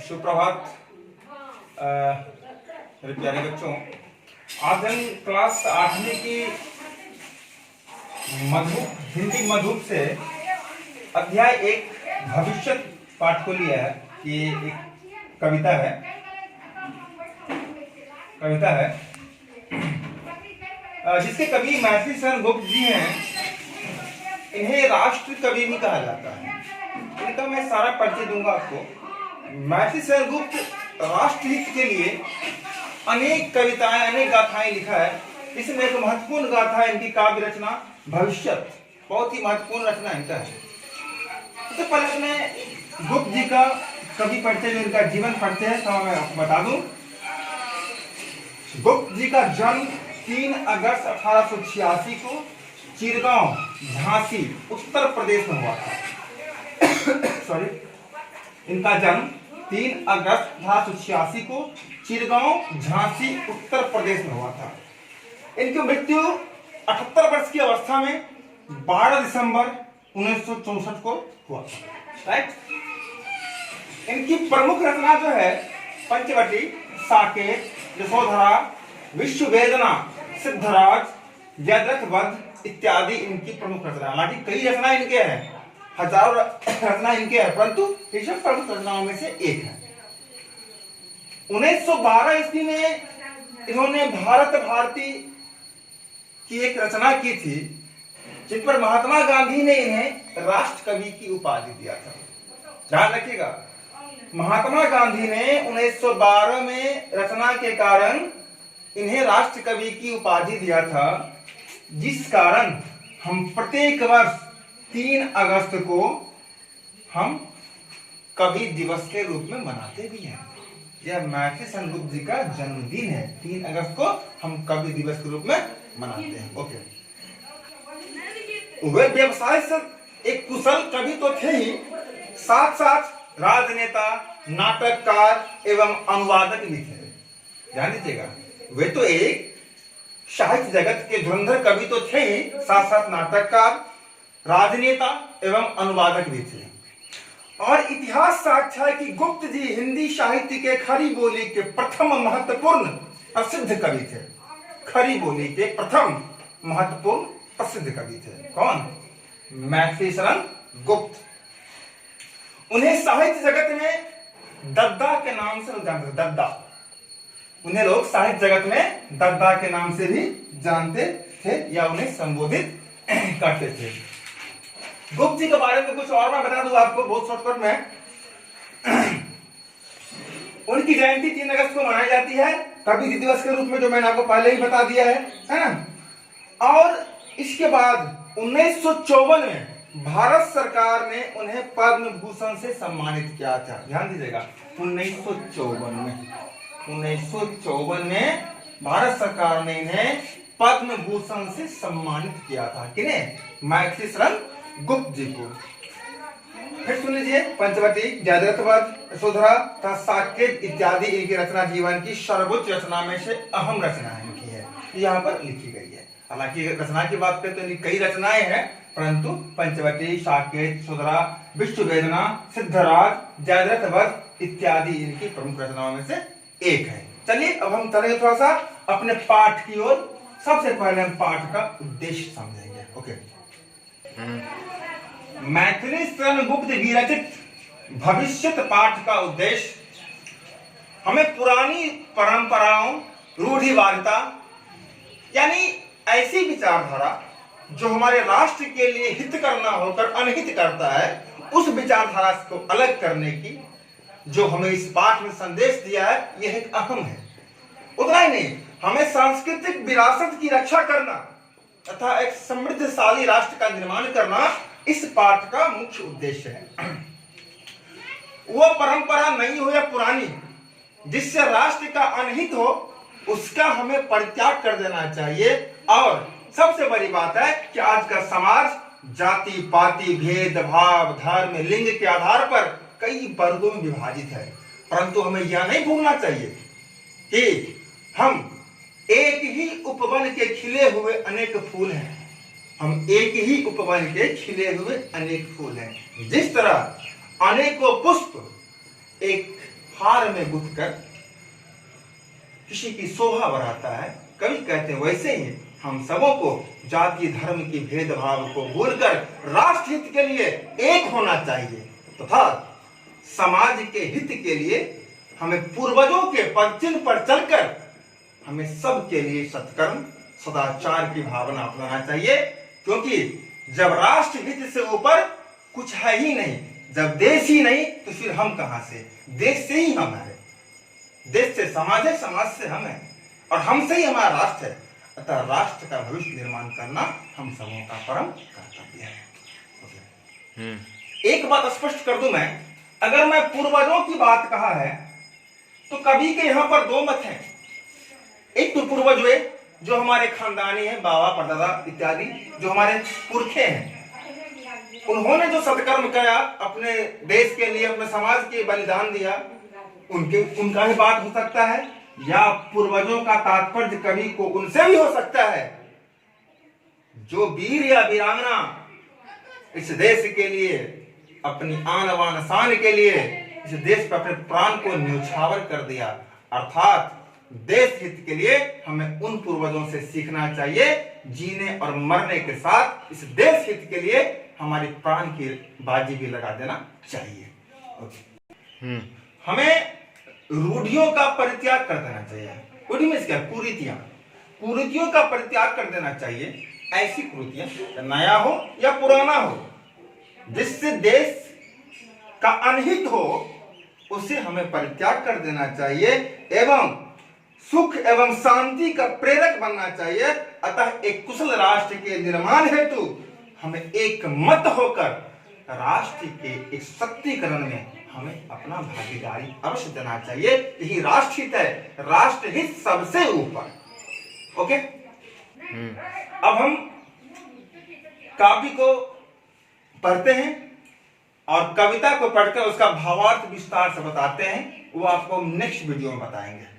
सुप्रभात मेरे प्यारे बच्चों। आज हम क्लास 8वीं की हिंदी मधुप से अध्याय 1 भविष्य पाठ को लिया है। ये एक कविता है जिसके कवि मैथिली शरण गुप्त जी हैं। इन्हें राष्ट्र कवि भी कहा जाता है। इनका मैं सारा परिचय दूंगा आपको। मैथिली शरण गुप्त राष्ट्रहित के लिए अनेक कविताएं, अनेक गाथाएं लिखा है। इसमें एक महत्वपूर्ण गाथा है इनकी काव्य रचना भविष्यत। बहुत ही महत्वपूर्ण रचना इनका है। सबसे पहले मैं गुप्त जी का कवि परिचय, जो इनका जीवन परिचय है, तो मैं आपको बता दूं। गुप्त जी का जन्म 3 अगस्त 1886 को चिरगांव, झांसी, उत्तर प्रदेश में हुआ था। इनका जन्म 3 अगस्त 1886 को चिरगांव, झांसी, उत्तर प्रदेश में हुआ था। इनकी मृत्यु 78 वर्ष की अवस्था में 12 दिसंबर 1964 को हुआ था। राइट। इनकी प्रमुख रचना जो है पंचवटी, साकेत, यशोधरा, विश्व वेदना, सिद्धराज, जयद्रथ वध इत्यादि इनकी प्रमुख रचना। हालांकि कई रचना इनके हैं, हजारों रचना इनके हैं, परंतु ये सब प्रमुख रचनाओं में से एक है। 1912 ईस्वी में इन्होंने भारत भारती की एक रचना की थी, जिस पर महात्मा गांधी ने इन्हें राष्ट्र कवि की उपाधि दिया था। ध्यान रखिएगा, महात्मा गांधी ने 1912 में रचना के कारण इन्हें राष्ट्र कवि की उपाधि दिया था, जिस कारण हम प्रत्येक वर्ष 3 अगस्त को हम कवि दिवस के रूप में मनाते भी हैं। यह मैथिली शरण गुप्त जी का जन्मदिन है। 3 अगस्त को हम कवि दिवस के रूप में मनाते हैं। ओके। वे व्यवसाय से एक कुशल कवि तो थे ही, साथ साथ राजनेता, नाटककार एवं अनुवादक भी थे। ध्यान दीजिएगा, वे तो एक साहित्य जगत के धुरंधर कवि तो थे ही, साथ साथ नाटककार, राजनेता एवं अनुवादक भी थे। और इतिहास साक्ष्य है कि गुप्त जी हिंदी साहित्य के खड़ी बोली के प्रथम महत्वपूर्ण प्रसिद्ध कवि थे। खड़ी बोली के प्रथम महत्वपूर्ण प्रसिद्ध कवि थे। कौन? मैथिली शरण गुप्त। उन्हें साहित्य जगत में दद्दा के नाम से जानते थे। दद्दा, उन्हें लोग साहित्य जगत में दद्दा के नाम से भी जानते थे या उन्हें संबोधित करते थे। गुप्त जी के बारे में कुछ और मैं बता दूं आपको बहुत शॉर्टकट में। उनकी जयंती 3 अगस्त को मनाई जाती है कवि दिवस के रूप में, जो मैंने आपको पहले ही बता दिया है ना। और इसके बाद 1954 में भारत सरकार ने उन्हें पद्म भूषण से सम्मानित किया था। ध्यान दीजिएगा, 1954 में भारत सरकार ने इन्हें पद्म भूषण से सम्मानित किया था। किन्हें? मैथिली शरण गुप्त जी को। फिर सुन लीजिए, पंचवटी, जयद्रथ वध, यशोधरा तथा साकेत इत्यादि इनकी रचना जीवन की सर्वोच्च रचना में से अहम रचना इनकी है, यहाँ पर लिखी गई है। हालांकि रचना की बात करें तो इनकी कई रचनाएं हैं, परंतु पंचवटी, साकेत, यशोधरा, विश्व वेदना, सिद्धराज, जयद्रथ वध इत्यादि इनकी प्रमुख रचनाओं में से एक है। चलिए अब हम चलेंगे थोड़ा सा अपने पाठ की ओर। सबसे पहले हम पाठ का उद्देश्य समझेंगे। ओके। मैथिली शरण गुप्त विरचित भविष्यत पाठ का उद्देश्य हमें पुरानी परंपराओं, रूढ़िवादिता यानी ऐसी विचारधारा जो हमारे राष्ट्र के लिए हित करना होकर अनहित करता है, उस विचारधारा को अलग करने की जो हमें इस पाठ में संदेश दिया है, यह एक अहम है। उतना ही नहीं, हमें सांस्कृतिक विरासत की रक्षा करना तथा एक समृद्धशाली राष्ट्र का निर्माण करना इस पाठ का मुख्य उद्देश्य है। वो परंपरा नई हो या पुरानी, जिससे राष्ट्र का अनहित हो, उसका हमें परित्याग कर देना चाहिए। और सबसे बड़ी बात है कि आज का समाज जाति पाति, भेदभाव, धर्म, लिंग के आधार पर कई वर्गों में विभाजित है। परंतु हमें यह नहीं भूलना चाहिए कि हम एक ही उपवन के खिले हुए अनेक फूल हैं। हम एक ही उपवन के खिले हुए अनेक फूल हैं। जिस तरह अनेकों पुष्प एक हार में गुंथकर किसी की शोभा बढ़ाता है। कवि कहते हैं वैसे ही हम सबों को जाति धर्म की भेदभाव को भूलकर राष्ट्र हित के लिए एक होना चाहिए तथा समाज के हित के लिए हमें पूर्वजों के पद चिन्ह पर चलकर हमें सबके लिए सत्कर्म सदाचार की भावना अपनाना चाहिए, क्योंकि जब राष्ट्र हित से ऊपर कुछ है ही नहीं, जब देश ही नहीं तो फिर हम कहां से? देश से ही हम है, देश से समाज है, समाज से हम है और हमसे ही हमारा राष्ट्र है। अतः राष्ट्र का भविष्य निर्माण करना हम सबों का परम कर्तव्य है। एक बात स्पष्ट कर दूं मैं, अगर मैं पूर्वजों की बात कहा है तो कभी के यहां पर दो मत हैं। एक तो पूर्वज हुए जो हमारे खानदानी है, बाबा परदादा इत्यादि जो हमारे पुरखे हैं, उन्होंने जो सत्कर्म किया, अपने देश के लिए अपने समाज के बलिदान दिया, उनका ही बात हो सकता है, या पूर्वजों का तात्पर्य कवि को उनसे भी हो सकता है जो वीर या वीरांगना इस देश के लिए अपनी आन बान शान के लिए इस देश पर अपने प्राण को न्यौछावर कर दिया। अर्थात देश हित के लिए हमें उन पूर्वजों से सीखना चाहिए, जीने और मरने के साथ इस देश हित के लिए हमारी प्राण की बाजी भी लगा देना चाहिए। हमें रूढ़ियों का परित्याग कर देना चाहिए। रूढ़ी में क्या? कुरीतियों का परित्याग कर देना चाहिए। ऐसी कुरीतियां नया हो या पुराना हो, जिससे देश का अनहित हो, उसे हमें परित्याग कर देना चाहिए एवं सुख एवं शांति का प्रेरक बनना चाहिए। अतः एक कुशल राष्ट्र के निर्माण हेतु हमें एक मत होकर राष्ट्र के एक शक्तिकरण में हमें अपना भागीदारी अवश्य देना चाहिए। यही राष्ट्र हित है, राष्ट्र हित सबसे ऊपर। ओके, अब हम काव्य को पढ़ते हैं और कविता को पढ़कर उसका भावार्थ विस्तार से बताते हैं। वो आपको नेक्स्ट वीडियो में बताएंगे।